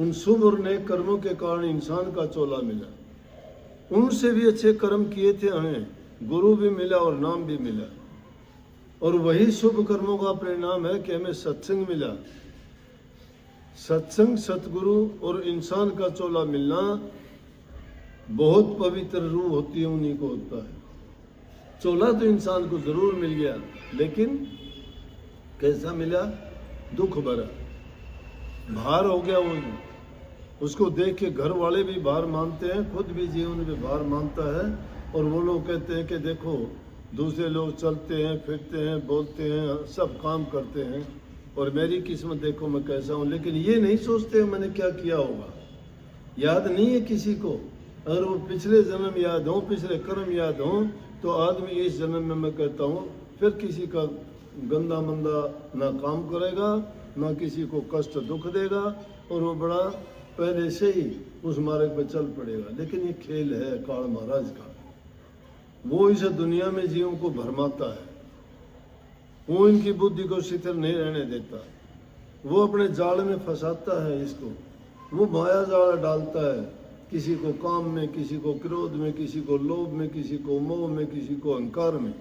उन शुभ और नेक कर्मों के कारण इंसान का चोला मिला। उनसे भी अच्छे कर्म किए थे, हमें गुरु भी मिला और नाम भी मिला। और वही शुभ कर्मों का परिणाम है कि हमें सत्संग मिला। सत्संग, सतगुरु और इंसान का चोला मिलना बहुत पवित्र रूह होती है, उन्हीं को होता है। चोला तो इंसान को जरूर मिल गया, लेकिन कैसा मिला? दुख भरा, भार हो गया। वो उसको देख के घर वाले भी भार मानते हैं, खुद भी जीवन में भार मानता है। और वो लोग कहते हैं कि देखो दूसरे लोग चलते हैं, फिरते हैं, बोलते हैं, सब काम करते हैं, और मेरी किस्मत देखो मैं कैसा हूँ। लेकिन ये नहीं सोचते मैंने क्या किया होगा, याद नहीं है किसी को। अगर वो पिछले जन्म याद हो, पिछले कर्म याद हो, तो आदमी इस जन्म में, मैं कहता हूँ, फिर किसी का गंदा मंदा ना काम करेगा, ना किसी को कष्ट दुख देगा, और वो बड़ा पहले से ही उस मार्ग पर चल पड़ेगा। लेकिन ये खेल है काल महाराज का। वो इस दुनिया में जीवों को भरमाता है, वो इनकी बुद्धि को शिथिल नहीं रहने देता, वो अपने जाल में फंसाता है इसको। वो माया जाल डालता है, किसी को काम में, किसी को क्रोध में, किसी को लोभ में, किसी को मोह में, किसी को अहंकार में।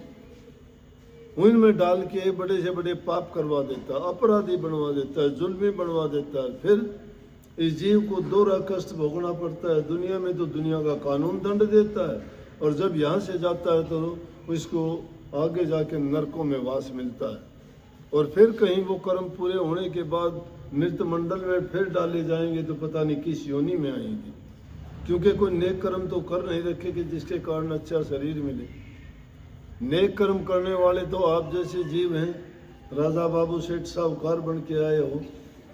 उनमें डाल के बड़े से बड़े पाप करवा देता है, अपराधी बनवा देता है, जुल्मी बनवा देता है। फिर इस जीव को दोहरा कष्ट भोगना पड़ता है। दुनिया में तो दुनिया का कानून दंड देता है, और जब यहाँ से जाता है तो उसको आगे जाके नरकों में वास मिलता है। और फिर कहीं वो कर्म पूरे होने के बाद मृत मंडल में फिर डाले जाएंगे, तो पता नहीं किस योनि में आएंगे, क्योंकि कोई नेक कर्म तो कर नहीं रखे कि जिसके कारण अच्छा शरीर मिले। नेक कर्म करने वाले तो आप जैसे जीव हैं, राजा बाबू सेठ साहूकार बन के आए हो,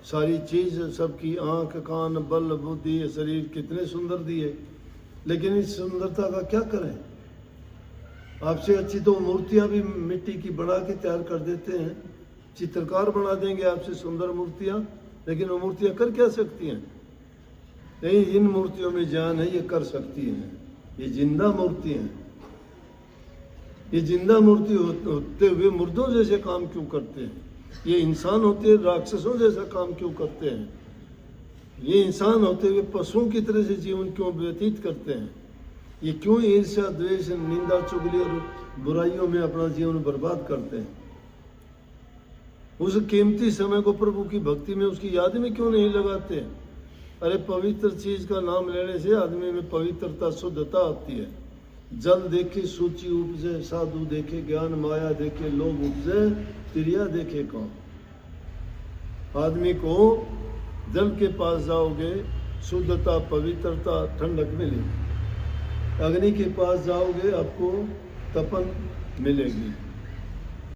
सारी चीज़ सबकी, आँख कान बल बुद्धि शरीर कितने सुंदर दिए, लेकिन इस सुंदरता का क्या करें? आपसे अच्छी तो मूर्तियाँ भी मिट्टी की बना के तैयार कर देते हैं, चित्रकार बना देंगे आपसे सुंदर मूर्तियाँ, लेकिन वो मूर्तियाँ कर क्या सकती हैं? नहीं, इन मूर्तियों में जान है, ये कर सकती हैं। ये जिंदा मूर्ति हैं। ये जिंदा मूर्ति होते हुए मुर्दों जैसे काम क्यों करते हैं? ये इंसान होते हुए राक्षसों जैसा काम क्यों करते हैं? ये इंसान होते हुए पशुओं की तरह से जीवन क्यों व्यतीत करते हैं? ये क्यों ईर्ष्या, द्वेष, निंदा, चुगली और बुराइयों में अपना जीवन बर्बाद करते हैं? उस कीमती समय को प्रभु की भक्ति में, उसकी याद में क्यों नहीं लगाते? अरे पवित्र चीज का नाम लेने से आदमी में पवित्रता, शुद्धता आती है। जल देखे सूची उपजे, साधु देखे ज्ञान, माया देखे लोभ उपजे, तिरिया देखे कौन? आदमी को जल के पास जाओगे, शुद्धता, पवित्रता, ठंडक मिलेगी। अग्नि के पास जाओगे, आपको तपन मिलेगी।